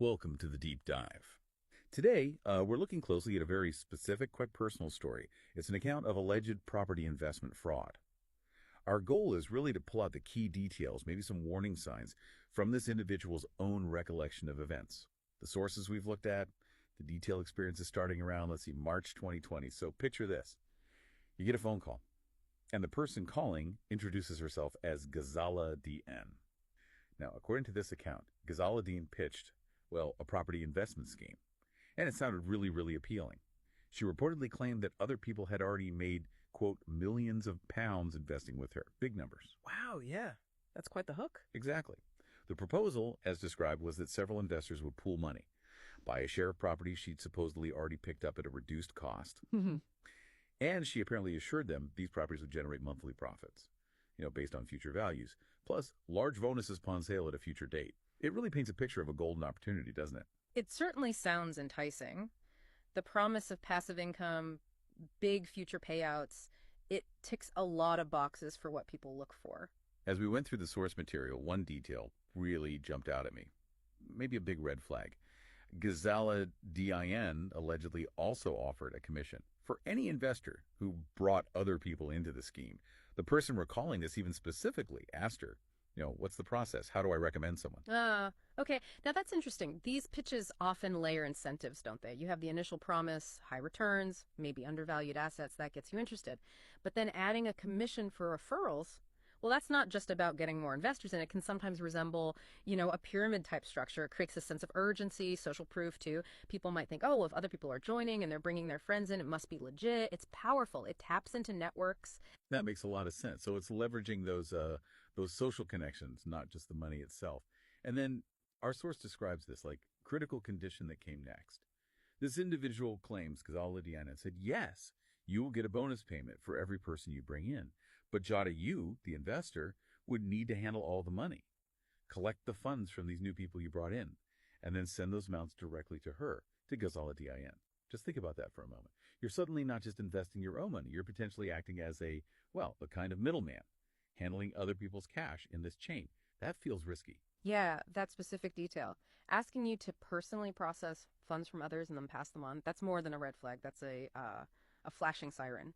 Welcome to the Deep Dive. Today, we're looking closely at a very specific, quite personal story. It's an account of alleged property investment fraud. Our goal is really to pull out the key details, maybe some warning signs, from this individual's own recollection of events. The sources we've looked at, the detailed experiences starting around, let's see, March 2020. So picture this. You get a phone call, and the person calling introduces herself as Ghazala Din. Now, according to this account, Ghazala Din pitched a property investment scheme. And it sounded really, really appealing. She reportedly claimed that other people had already made, quote, millions of pounds investing with her. Big numbers. Wow, yeah. That's quite the hook. Exactly. The proposal, as described, was that several investors would pool money, buy a share of property she'd supposedly already picked up at a reduced cost. And she apparently assured them these properties would generate monthly profits, based on future values, plus large bonuses upon sale at a future date. It really paints a picture of a golden opportunity, doesn't it? It certainly sounds enticing. The promise of passive income, big future payouts, it ticks a lot of boxes for what people look for. As we went through the source material, one detail really jumped out at me. Maybe a big red flag. Ghazala Din allegedly also offered a commission for any investor who brought other people into the scheme. The person recalling this even specifically asked her, what's the process? How do I recommend someone? Okay. Now that's interesting. These pitches often layer incentives, don't they? You have the initial promise, high returns, maybe undervalued assets, that gets you interested. But then adding a commission for referrals, well, that's not just about getting more investors in. It can sometimes resemble, a pyramid type structure. It creates a sense of urgency, social proof too. People might think, oh, well, if other people are joining and they're bringing their friends in, it must be legit. It's powerful. It taps into networks. That makes a lot of sense. So it's leveraging those social connections, not just the money itself. And then our source describes this like critical condition that came next. This individual claims, Ghazala Din said, yes, you will get a bonus payment for every person you bring in. But Jada, you, the investor, would need to handle all the money, collect the funds from these new people you brought in, and then send those amounts directly to her, to Ghazala Din. Just think about that for a moment. You're suddenly not just investing your own money. You're potentially acting as a kind of middleman, handling other people's cash in this chain. That feels risky. Yeah, that specific detail. Asking you to personally process funds from others and then pass them on, that's more than a red flag. That's a flashing siren.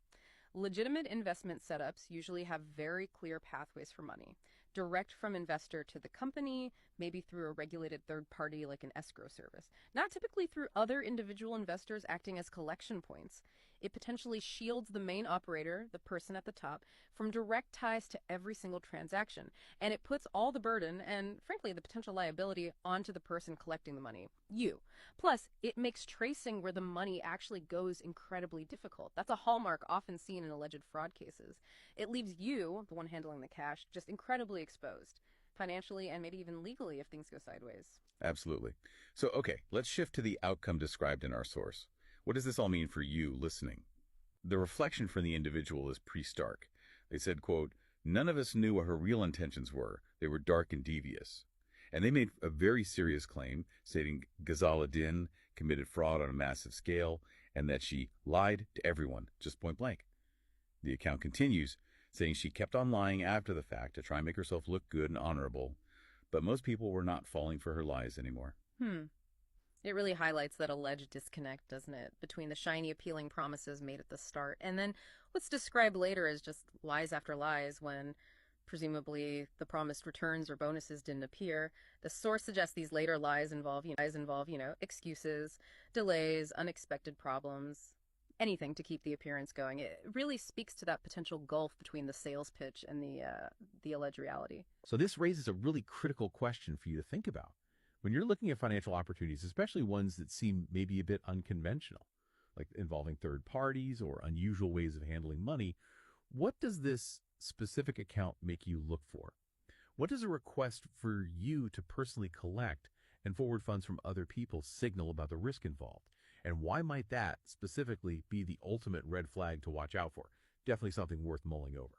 Legitimate investment setups usually have very clear pathways for money. Direct from investor to the company, maybe through a regulated third party like an escrow service. Not typically through other individual investors acting as collection points. It potentially shields the main operator, the person at the top, from direct ties to every single transaction. And it puts all the burden and, frankly, the potential liability onto the person collecting the money, you. Plus, it makes tracing where the money actually goes incredibly difficult. That's a hallmark often seen in alleged fraud cases. It leaves you, the one handling the cash, just incredibly exposed, financially and maybe even legally if things go sideways. Absolutely. So, okay, let's shift to the outcome described in our source. What does this all mean for you listening? The reflection from the individual is pretty stark. They said, quote, none of us knew what her real intentions were. They were dark and devious. And they made a very serious claim, stating Ghazala Din committed fraud on a massive scale and that she lied to everyone, just point blank. The account continues, saying she kept on lying after the fact to try and make herself look good and honorable, but most people were not falling for her lies anymore. It really highlights that alleged disconnect, doesn't it, between the shiny, appealing promises made at the start and then what's described later as just lies after lies when presumably the promised returns or bonuses didn't appear. The source suggests these later lies involve, excuses, delays, unexpected problems, anything to keep the appearance going. It really speaks to that potential gulf between the sales pitch and the alleged reality. So this raises a really critical question for you to think about. When you're looking at financial opportunities, especially ones that seem maybe a bit unconventional, like involving third parties or unusual ways of handling money, what does this specific account make you look for? What does a request for you to personally collect and forward funds from other people signal about the risk involved? And why might that specifically be the ultimate red flag to watch out for? Definitely something worth mulling over.